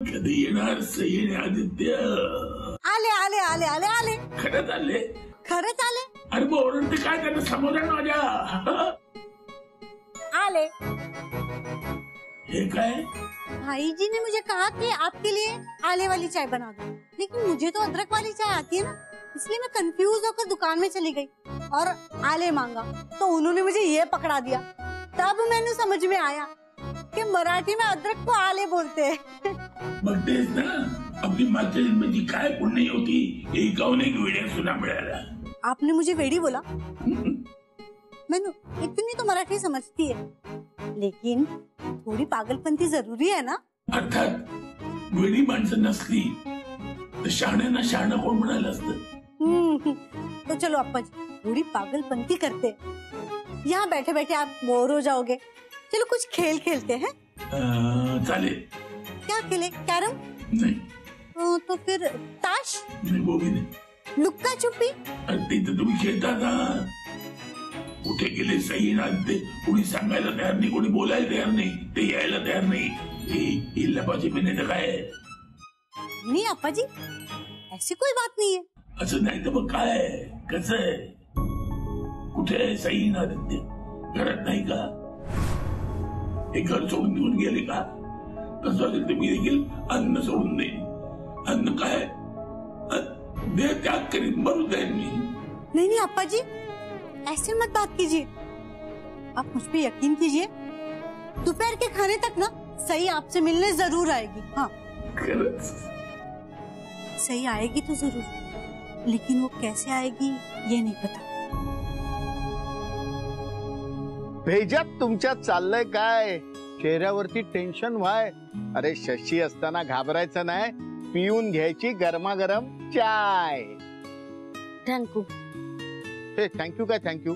कधी येणार सई आणि आदित्य? आले आले आले आले आले. खरंच आले? खरंच आले. अरे मग ओरडते काय, त्यांना समोर आण माझ्या. आले. हे काय? भाई जी ने मुझे कहा कि आपके लिए आले वाली चाय बना दो, लेकिन मुझे तो अदरक वाली चाय आती है ना, इसलिए मैं कंफ्यूज होकर दुकान में चली गई और आले मांगा तो उन्होंने मुझे ये पकड़ा दिया. तब मैंने समझ में आया कि मराठी में अदरक को आले बोलते हैं. मग तेच ना, आपली मागच्या जन्माची काय पुण्य होती हे गाऊन एक वेड्या सुना मिळाला. आपने मुझे वेडी बोला. मैंने इतनी तो मराठी समझती है, लेकिन थोड़ी पागलपंती जरूरी है ना. अर्थात वेडी माणसं नसली तर शहाण्याना शहाणा कोण म्हणालं असतं. तो चलो अप्पा जी, थोड़ी पागलपंती करते. यहाँ बैठे बैठे आप बोर हो जाओगे, चलो कुछ खेल खेलते हैं. चालेल. क्या खेले? कैरम? नहीं. तो फिर ताश? नहीं, वो भी नहीं. लुक्का छुपी? ते तर तुम्ही खेळता ना. कुठे गेले सई ना ते, कुणी सांगायला तयार नाही, कोणी बोलायला तयार नाही, ते यायला तयार नाही. हे लपाची पिण्याचं काय? नहीं अप्पा जी, ऐसी कोई बात नहीं है. असं नाही तर मग काय? कसं आहे? कुठे आहे सई ना आदित्य? घरात नाही का? हे घर सोडून निघून गेले का? कसं असेल ते मी देखील अन्न सोडून देईन. अन्न काय? देह त्याग करीन, मरून जाईन मी. नहीं नहीं अप्पा जी, ऐसे मत बात कीजिए. आप मुझ पे यकीन कीजिए, दोपहर के खाने तक ना सही आपसे मिलने जरूर आएगी. हाँ खरंच? सही आएगी तो जरूर, लेकिन वो कैसे आएगी ये नहीं पता. भेजात तुमच्या चाललंय काय? चेहऱ्यावरती टेन्शन व्हाय. अरे शशी असताना घाबरायचं नाही, पिऊन घ्यायची गरमागरम चाय. थँक्यू. हे थँक्यू काय थँक्यू?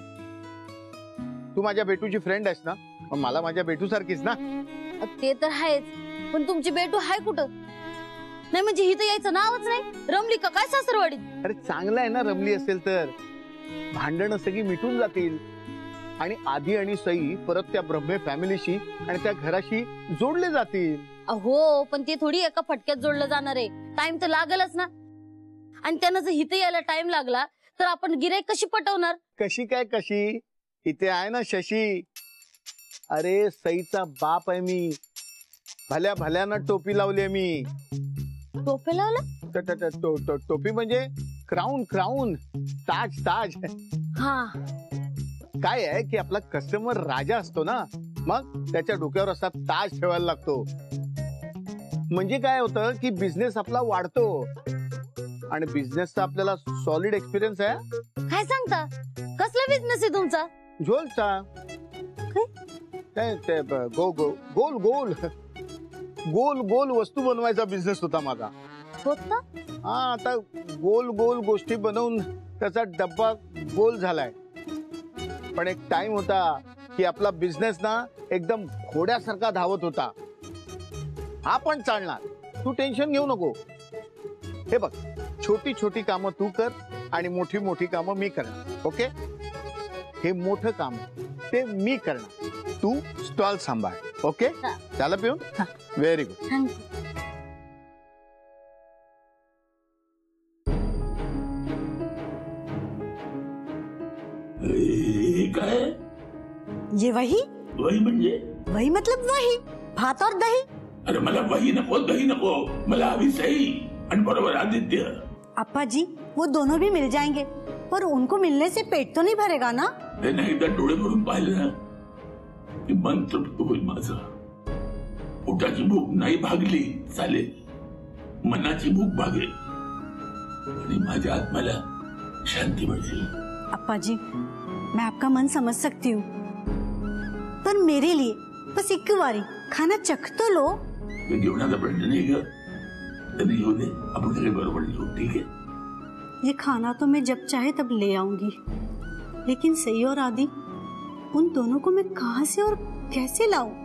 तू माझ्या बेटूची फ्रेंड आहेस ना, मग मला माझ्या बेटू सारखीच ना. ते तर आहेच, पण तुमची बेटू हाय कुठं? नाही म्हणजे हिथं यायचं नावच नाही. रमली का काय सासरवाडीत? अरे चांगलं आहे ना रमली असेल तर. भांडणं सगळी मिटून जातील आणि आधी आणि सई परत त्या ब्रह्मे फॅमिलीशी आणि त्या घराशी जोडले जातील. हो, पण ते थोडी एका फटक्यात जोडलं जाणार आहे. टाइम तर लागलच ना. आणि त्यानं जर इथे यायला टाइम लागला तर आपण गिऱ्हाईक कशी पटवणार? कशी काय कशी? इथे आहे ना शशी. अरे सईचा बाप आहे मी. भल्या भल्यानं टोपी लावली मी. टोपी लावलं? टोपी म्हणजे क्राऊन. क्राऊन, ताज. ताज. हा. काय आहे की आपला कस्टमर राजा असतो ना, मग त्याच्या डोक्यावर असा ताज ठेवायला लागतो. म्हणजे काय होतं की बिझनेस आपला वाढतो. आणि बिझनेसचा आपल्याला सॉलिड एक्सपिरियन्स आहे. काय सांगता? कसला बिझनेस आहे तुमचा? झोलचा. ते गोल गोल गोल गोल वस्तू बनवायचा बिझनेस होता माझा. होता? हा, आता गोल गोल गोष्टी बनवून त्याचा डब्बा गोल झालाय. पण एक टाइम होता की आपला बिझनेस ना एकदम घोड्यासारखा धावत होता. हा पण चालणार, तू टेन्शन घेऊ नको. हे बघ, छोटी छोटी कामं तू कर आणि मोठी मोठी कामं मी करणार. ओके? हे मोठं काम ते मी करणार, तू स्टॉल सांभाळ. ओके? चला पिऊन. Very good. थँक्यू. काय? ये वही? वही म्हणजे? वही मतलब वही, भात और दही. अरे मला वही नको, दही नको, मला हवी सई आणि बरोबर आदित्य. अप्पा जी, वो दोनों भी मिल जाएंगे, पर उनको मिलने से पेट तो नहीं भरेगा ना. त्यांना एकदा डोळे भरून पाहिलं ना की मन तृप्त होईल माझं. पोटाची भूक नाही भागली चालेल, मनाची भूक भागेल आणि माझ्या आत्म्याला शांती मिळेल. अप्पा जी, मैं आपका मन समझ सकती हूँ, पर मेरे लिए बस एक बारी खाना चख तो लो. जेवणाचा प्रश्न नाही ग, तरी येऊ दे, आपण सगळे बरोबर जेवू. ठीक है? ये खाना तो मैं जब चाहे तब ले आऊंगी, लेकिन सई और आदि, उन दोनों को मैं कहां से और कैसे लाऊं?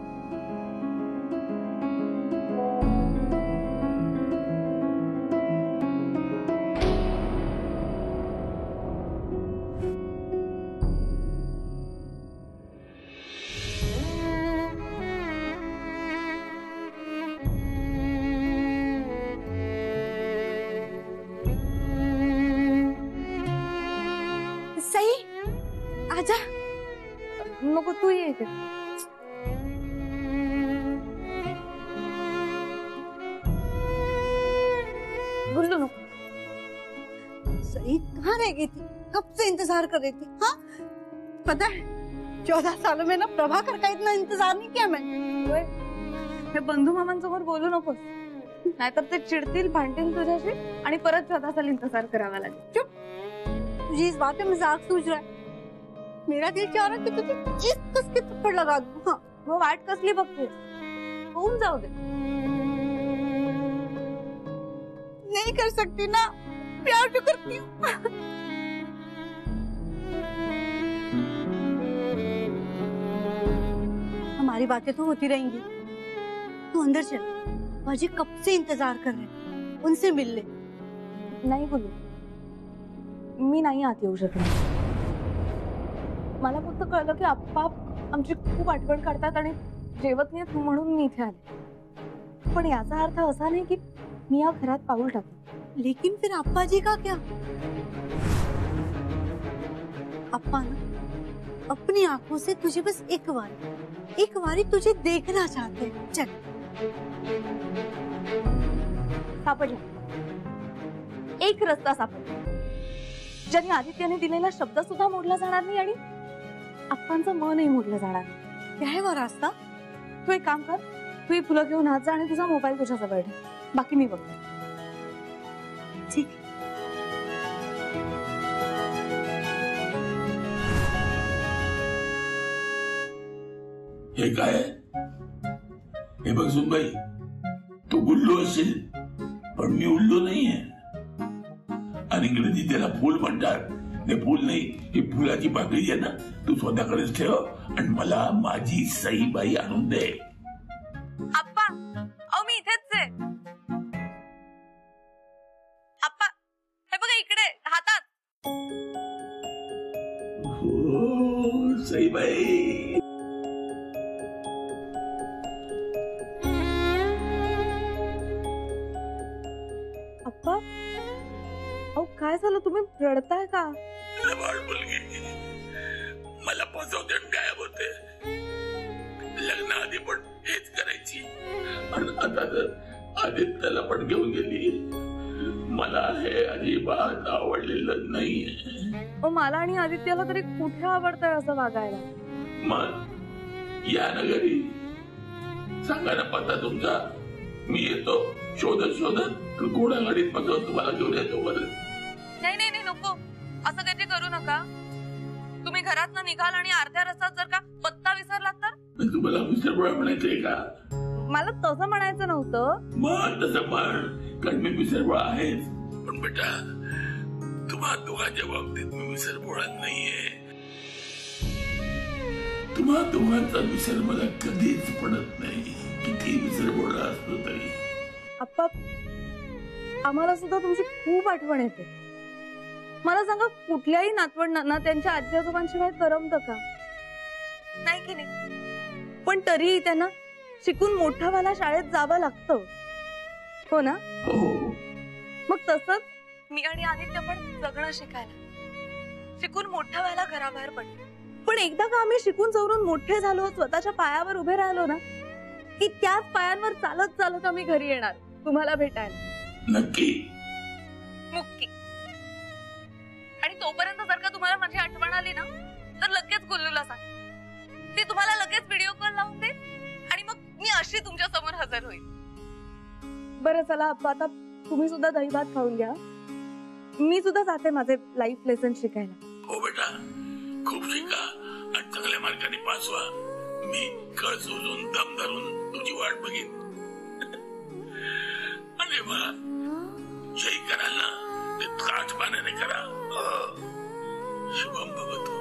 नको तू ये इथे. गुल्लू नको. सही कहाँ रह गई थी? कब से इंतजार कर रही थी? हाँ पता है 14 सालों में ना प्रभाकर का इतना इंतजार नहीं किया मैंने. हे बंधू मामांसमोर बोलू नकोस, नाहीतर ते चिडतील, भांडतील तुझ्याशी आणि परत 14 साल इंतजार करावा लागेल. चुप. तुझे इस बात में मजाक सूझ रहा है. मेरा दिल चाह रहा है कि तुझे इस कस के थप्पड़ लगा दूं. हाँ वो वाट कसली बघतेस, होऊन जाऊ दे. नहीं कर सकती ना, प्यार तो करती हूँ. हमारी बातें तो होती रहेंगी. तू अंदर चल, बाजी कब से इंतजार कर रहे हैं, उनसे मिल ले. नाही बोलू, मी नाही आत येऊ शकत. मला फक्त कळलं की आप्पा आमची खूप आठवण काढतात आणि जेवत नाहीत म्हणून मी इथे आले. पण याचा अर्थ असा नाही की मी या घरात पाऊल टाकते. लेकिन फिर अप्पा जी का क्या? अप्पा ना अपनी आंखों से तुझे बस एक बारी तुझे देखना चाहते हैं. चल. सापडला एक रस्ता सापडला ज्याने आदित्याने दिलेला शब्द सुद्धा मोडला जाणार नाही आणि अप्पांचं मनही मोडलं जाणार नाही. क्या है वो रास्ता? तू एक काम कर, तू ही फुलं घेऊन हात जा आणि तुझा मोबाईल तुझ्या जवळ ठेव. बाकी मी बघते. ठीक. हे काय? हे बघ सुनबाई, तू गुल्लू असेल पण मी उल्लू नाहीये. आणि इंग्रजी त्याला फूल म्हणतात. ते फूल नाही, ही फुलाची पाकळी आहे ना, तू स्वतःकडेच ठेव आणि मला माझी सईबाई आणून दे. आप्पा अहो मी इथेच आहे. आप्पा हे बघा इकडे हातात. हो सईबाई. आप्पा अहो काय झालं, तुम्ही रडताय का? लबाड मुलगी मला फसवते आणि गायब होते. लग्नाआधी पण हेच करायची आणि आता तर आदित्यला पण घेऊन गेली. मला हे अजिबात आवडलेलं नाहीये. मला आणि आदित्यला तरी कुठे आवडतंय असं वागायला. मग या ना घरी, सांगा ना पत्ता तुमचा. मी येतो शोधत घोडा गाडीत बसवून तुम्हाला घेऊन येतो. बरं नाही नाही नाही नको, असं काही करू नका. तुम्ही घरात निघाल आणि अर्ध्या रस्त्यात जर का पत्ता विसरलात तर? तुम्हाला मिसळपोळा म्हणायचंय का? मला तसं म्हणायचं नव्हतं. मग तसं म्हण, कारण मी मिसळपोळा आहेच. पण बेटा तुम्हा दोघांच्या बाबतीत मी मिसळपोळा नाहीये. तुम्हा दोघांचा विसर मला कधीच पडत नाही, किती मिसळपोळा असतो तरी. आप्पा आम्हाला सुद्धा तुमची खूप आठवण येते. मला सांगा, कुठल्याही नातवंडांना त्यांच्या आजी आजोबांशिवाय करमतं का? नाही की नाही? पण तरीही त्यांना शिकून मोठं व्हायला शाळेत जावं लागतं, हो ना? हो. मग तसंच मी आणि आदित्य पण जगणं शिकायला, शिकून मोठं व्हायला घराबाहेर पडलो. पण एकदा का आम्ही शिकून सवरून मोठे झालो, स्वतःच्या पायावर उभे राहिलो ना, की त्याच पायांवर चालत चालत आम्ही घरी येणार तुम्हाला भेटायला. नक्की मुक्की. आणि तोपर्यंत जर का तुम्हाला माझी आठवण आली ना, तर लगेच गुल्लूला सांग. ते तुम्हाला लगेच व्हिडिओ कॉल लावून दे आणि मग मी अशी तुमच्या समोर हजर होईल. बरं चला आता तुम्ही सुद्धा दही भात खाऊन घ्या. मी सुद्धा जाते माझे लाईफ लेसन शिकायला. हो बेटा, खूप शिका आणि चांगल्या मार्गाने पास व्हा. मी कळ सोडून दम धरून तुझी वाट बघीन. आणि मला जय कराल ना, ते ताटपाण्याने करा. शुभम भवतु.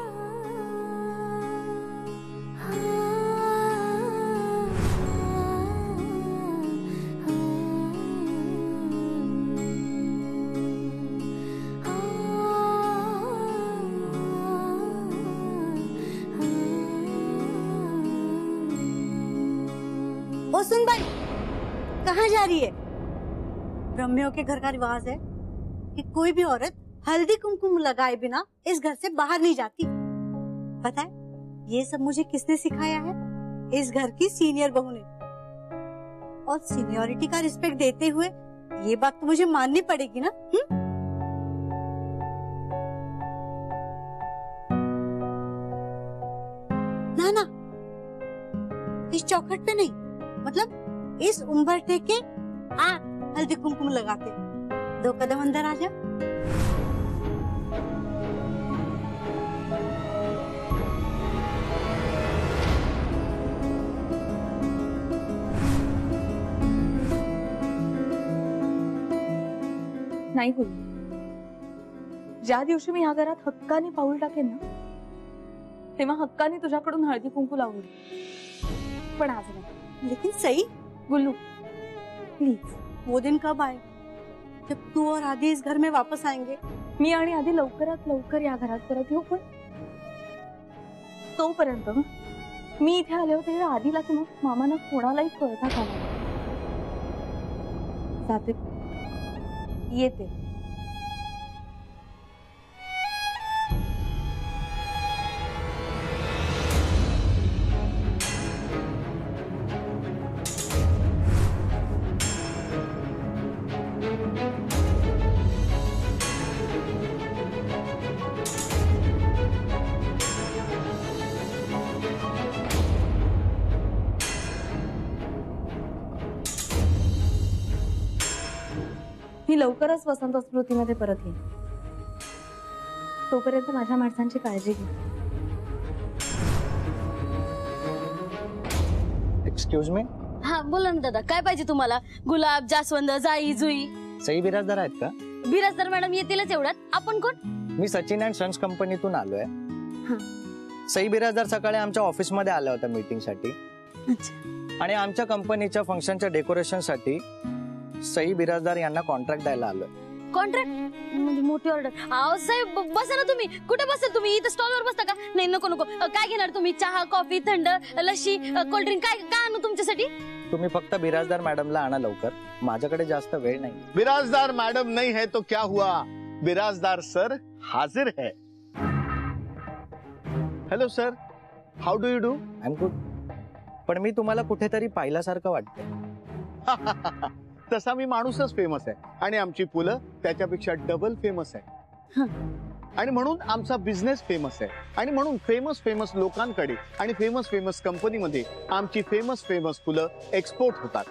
ओ सुन भाई, कहाँ जा रही है? ब्रह्मियों के घर का रिवाज है कि कोई भी औरत हल्दी कुमकुम लगाए बिना इस घर से बाहर नहीं जाती, पता है? ये सब मुझे किसने सिखाया है? इस घर की सीनियर बहू ने। और सीनियरिटी का रिस्पेक्ट देते हुए ये बात तो मुझे माननी पड़ेगी ना। ना ना, इस चौखट पे नहीं, मतलब इस उंबरठे के हल्दी कुमकुम लगाते। 2 कदम अंदर आ जा। नाही बोल, ज्या दिवशी मी या घरात हक्काने पाऊल टाकेन ना, तेव्हा हक्काने तुझ्याकडून हळदी कुंकू लावून घे, पण आज नाही। लेकिन सही गुल्लू प्लीज, वो दिन कब आए जब तू और आदि इस घर में वापस आएंगे? मी आणि आधी लवकरात लवकर या घरात परत येऊ, पण तोपर्यंत मी इथे आले होते आधीला की मग मामानं कोणालाही कळता कामा जाते, येते। मी लवकरच वसंत स्मृतीमध्ये परत येईन, तोपर्यंत माझ्या माणसांची काळजी घे। एक्सक्यूज मी, हा बोला ना दादा, काय पाहिजे तुम्हाला? गुलाब, जास्वंद, जाई, जुई? सई बिराजदार आहेत का? बिराजदार मॅडम येतीलच एवढ्यात। आपण कोण? मी सचिन अँड सन्स कंपनीतून आलोय। सई बिराजदार सकाळी आमच्या ऑफिस मध्ये आल्या होत्या मीटिंग साठी, आणि आमच्या कंपनीच्या फंक्शनच्या डेकोरेशन साठी सई बिराजदार यांना कॉन्ट्रॅक्ट द्यायला आलोय। कॉन्ट्रॅक्ट म्हणजे मोठी ऑर्डर? अहो साहेब बसा ना तुम्ही। कुठे बसता तुम्ही? इथं स्टॉलवर बसता का? नाही नको नको। काय घेणार तुम्ही? चहा, कॉफी, थंड, लस्सी, कोल्ड्रिंक, काय आणू तुमच्यासाठी? तुम्ही फक्त बिराजदार मॅडमला आणा लवकर, माझ्याकडे जास्त वेळ नाही। बिराजदार मैडम नहीं है तो क्या हुआ, बिराजदार सर हाजिर है। Hello sir, how do you do? I am good, पण मी तुम्हाला कुठेतरी पाहिल्यासारखं वाटतंय। तसा मी माणूसच फेमस आहे, आणि आमची फुलं त्याच्यापेक्षा डबल फेमस आहे, आणि म्हणून आमचा बिझनेस फेमस आहे, आणि म्हणून फेमस लोकांकडे आणि फेमस कंपनीमध्ये आमची फेमस फुलं एक्सपोर्ट होतात।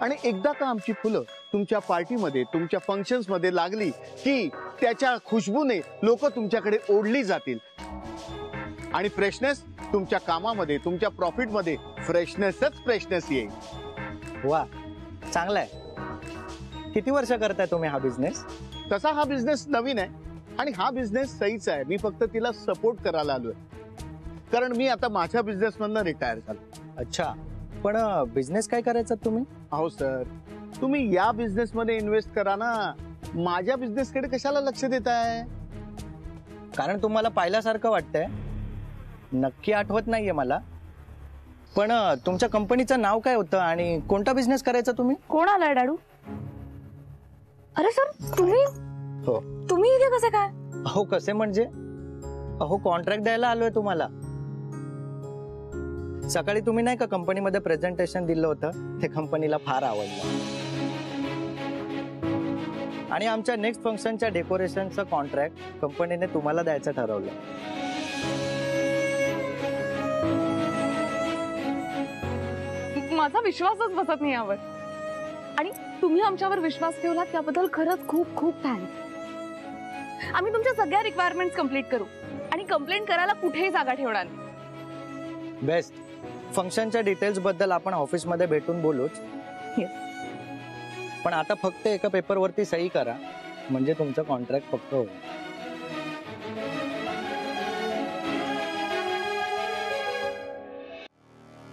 आणि एकदा का आमची फुलं तुमच्या पार्टीमध्ये, तुमच्या फंक्शन्स मध्ये लागली की त्याच्या खुशबूने लोक तुमच्याकडे ओढली जातील, आणि फ्रेशनेस तुमच्या कामामध्ये, तुमच्या प्रॉफिटमध्ये फ्रेशनेस येईल। वा, चांगला आहे। किती वर्ष करताय तुम्ही हा बिझनेस? तसा हा बिझनेस नवीन आहे, आणि हा बिझनेस सहीचा आहे। मी फक्त तिला सपोर्ट करायला आलोय, कारण मी आता माझ्या बिझनेस मधनं रिटायर झालो। अच्छा, पण बिझनेस काय करायचा तुम्ही? अहो सर, तुम्ही या बिझनेस मध्ये इन्व्हेस्ट करा ना, माझ्या बिझनेस कडे कशाला लक्ष देताय? कारण तुम्हाला पाहिल्यासारखं वाटतंय। नक्की आठवत नाहीये मला, पण तुमच्या कंपनीचं नाव काय होतं आणि कोणता बिझनेस करायचा तुम्ही? कोण आलाय डाडू? अरे सर, तुम्ही हो, तुम्ही इथे कसे काय? अहो कसे म्हणजे? अहो कॉन्ट्रॅक्ट द्यायला आलोय तुम्हाला। सकाळी तुम्ही नाही का कंपनीमध्ये प्रेझेंटेशन दिलं होतं, ते कंपनीला फार आवडलं, आणि आमच्या नेक्स्ट फंक्शनच्या डेकोरेशनचं कॉन्ट्रॅक्ट कंपनीने तुम्हाला द्यायचं ठरवलं। माझा विश्वासच बसत नाही यावर, आणि तुम्ही आमच्यावर विश्वास ठेवला त्याबद्दल खरंच खूप खूप थँक्स। आम्ही तुमच्या सगळ्या रिक्वायरमेंट्स कंप्लीट करू, आणि कंप्लेंट करायला कुठेही जागा ठेवणार नाही। बेस्ट। फंक्शनच्या डिटेल्स बद्दल आपण ऑफिस मध्ये भेटून बोलूच। पण आता फक्त एका पेपरवरती सही करा, म्हणजे तुमचं कॉन्ट्रॅक्ट पक्क होईल।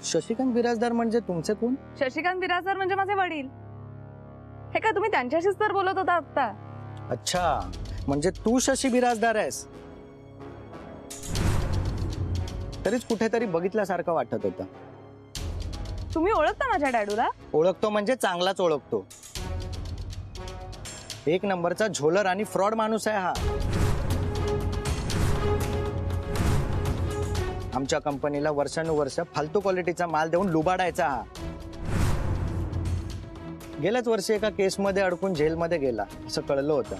शशिकांत बिराजदार म्हणजे तुमचे कोण? शशिकांत बिराजदार म्हणजे माझे वडील। हे काय तुम्ही त्यांच्याशीच तर बोलत होता आता? अच्छा, म्हणजे तू शशी बिराजदार आहेस? तरीच कुठेतरी बघितल्यासारखं वाटत होतं। तुम्ही ओळखता माझ्या डॅडूला? ओळखतो म्हणजे चांगलाच ओळखतो। एक नंबरचा झोलर आणि फ्रॉड माणूस आहे हा। आमच्या कंपनीला वर्षानुवर्ष फालतू क्वालिटीचा माल देऊन लुबाडायचा हा. गेल्याच वर्षी एका केसमध्ये अडकून जेलमध्ये गेला असं कळलं होतं.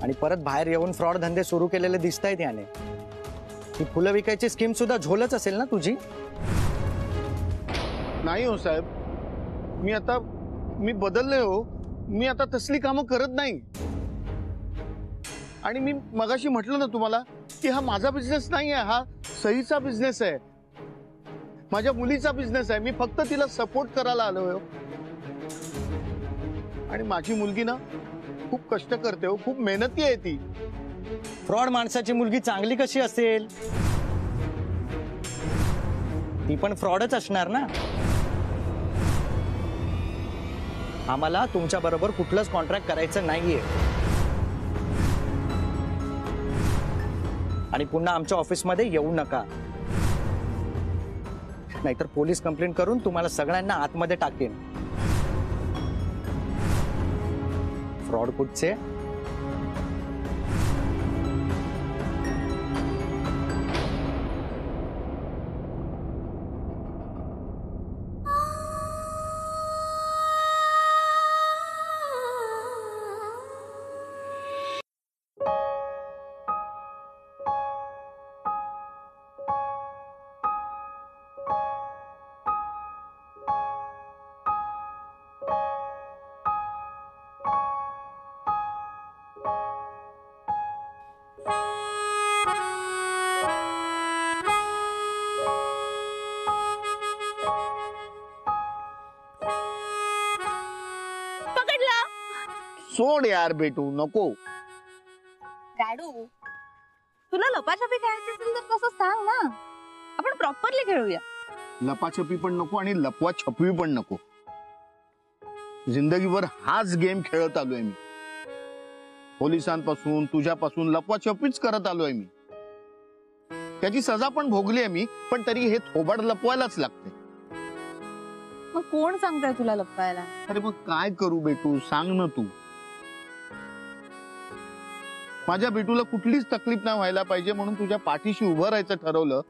आणि परत बाहेर येऊन फ्रॉड धंदे सुरू केलेले दिसतायत याने. ही फुलं विकायची स्कीम सुद्धा झोलच असेल ना तुझी? नाही हो साहेब, मी बदलले हो. मी आता तसली कामं करत नाही. आणि मी मगाशी म्हटलं ना तुम्हाला की हा माझा बिझनेस नाही आहे, हा सईचा बिझनेस आहे, माझ्या मुलीचा बिझनेस आहे. मी फक्त तिला सपोर्ट करायला आलोय. आणि माझी मुलगी ना खूप कष्ट करते हो, खूप मेहनती आहे ती. फ्रॉड माणसाची मुलगी चांगली कशी असेल? ती पण फ्रॉडच असणार ना. आम्हाला तुमच्या बरोबर कुठलंच कॉन्ट्रॅक्ट करायचं नाहीये. आणि पुन्हा आमच्या ऑफिसमध्ये येऊ नका, नाहीतर पोलीस कंप्लेंट करून तुम्हाला सगळ्यांना आतमध्ये टाकेन. फ्रॉड कुठचे? सोड यार बेटू, नको. डॅडू, तुला लपाछपी खेळायची असेल तर तसं सांग ना, आपण प्रॉपरली खेळूया. लपाछपी पण नको आणि लपवा छपवी पण नको. जिंदगीभर हाच गेम खेळत आलोय मी. पोलिसांपासून तुझ्यापासून लपवा छपवीच करत आलोय मी. त्याची सजा पण भोगली आहे मी, पण तरी हे थोबाड लपवायलाच लागते. मग कोण सांगताय तुला लपवायला? अरे मग काय करू बेटू, सांग ना तू. माझ्या बेटूला कुठलीच तकलीफ नाही व्हायला पाहिजे म्हणून तुझ्या पाठीशी उभं राहायचं ठरवलं,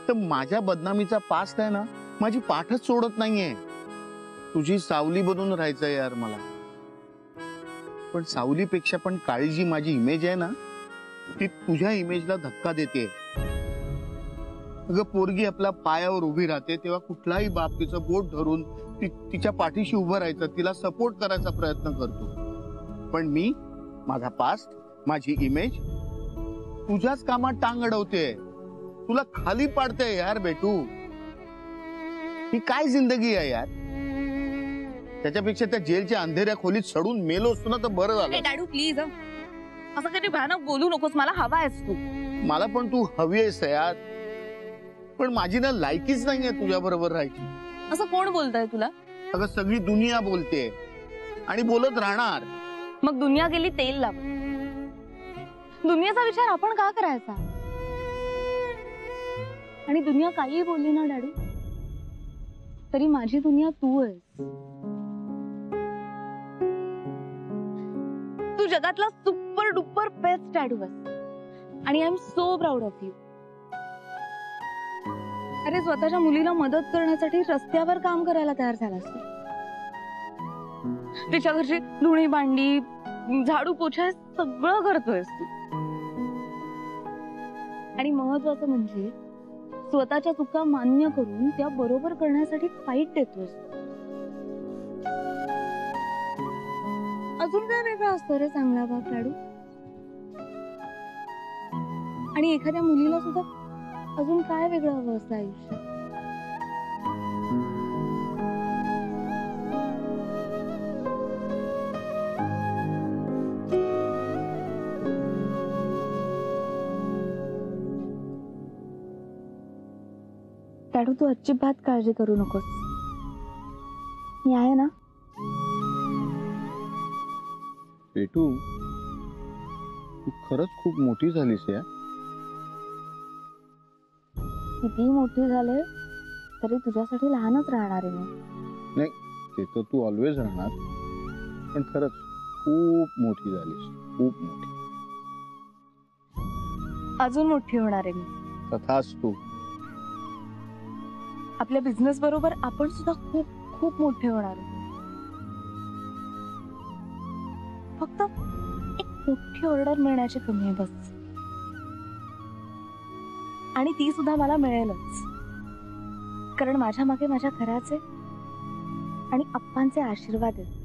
तर माझ्या बदनामीचा पास्ट आहे ना, माझी पाठच सोडत नाहीये. तुझी सावली बनून राहायचं यार मला. पण सावलीपेक्षा पण काळी जी माझी इमेज आहे ना, ती तुझ्या इमेजला धक्का देते. अगं पोरगी आपल्या पायावर उभी राहते तेव्हा कुठलाही बाप तिचं बोट धरून तिच्या पाठीशी उभं राहायचं, तिला सपोर्ट करायचा प्रयत्न करतो. पण मी माझा पास्ट, माझी इमेज तुझ्याच कामात टांग अडवते, तुला खाली पाडते यार बेटू. ही काय जिंदगी आहे यार? त्याच्यापेक्षा त्या जेलच्या अंधेऱ्या खोलीत सडून मेलो असतो ना तर बरं झालं. डॅडू प्लीज, असं कधी भयानक बोलू नकोस. मला हवा आहेस तू. मला पण तू हवी आहेस यार, पण माझी ना लायकीच नाहीये तुझ्या बरोबर राहायची. असं कोण बोलतंय तुला? अगं सगळी दुनिया बोलते आणि बोलत राहणार. मग दुनिया गेली तेल लाव. दुनियाचा विचार आपण का करायचा? आणि दुनिया काही बोलली ना डॅडू, तरी माझी दुनिया तू आहेस. तू जगातला सुपर डुपर बेस्ट डॅडू आहेस. आणि I am so proud of you. अरे स्वतःच्या मुलीला मदत करण्यासाठी रस्त्यावर काम करायला तयार झालास तू. तिच्या घरची धुणी भांडी झाडू पोछा सगळं करतोयस तू. आणि महत्वाचं म्हणजे स्वतःच्या चुका मान्य करून त्या बरोबर करण्यासाठी फाईट देतोयस. अजून काय वेगळं असतं रे चांगला बाप लाडू? आणि एखाद्या मुलीला सुद्धा अजून काय वेगळं हवं असतं आयुष्यात? लाडू, तू अजिबात काळजी करू नकोस. मी आहे ना. बेटू, तू खरंच खूप मोठी झालीस यार. किती मोठी झाले तरी तुझ्यासाठी लहानच राहणार आहे मी. नाही, ते तर तू ऑलवेज राहणार, पण खरंच खूप मोठी झालीस, खूप मोठी. अजून मोठी होणार आहे मी. तथास्तु. आपल्या बिझनेस बरोबर आपण सुद्धा खूप खूप मोठे होणार आहोत. फक्त एक मोठी ऑर्डर मिळण्याची कमी आहे बस. आणि ती सुद्धा मला मिळेलच, कारण माझ्या मागे माझ्या घराचे आणि अप्पांचे आशीर्वाद आहेत.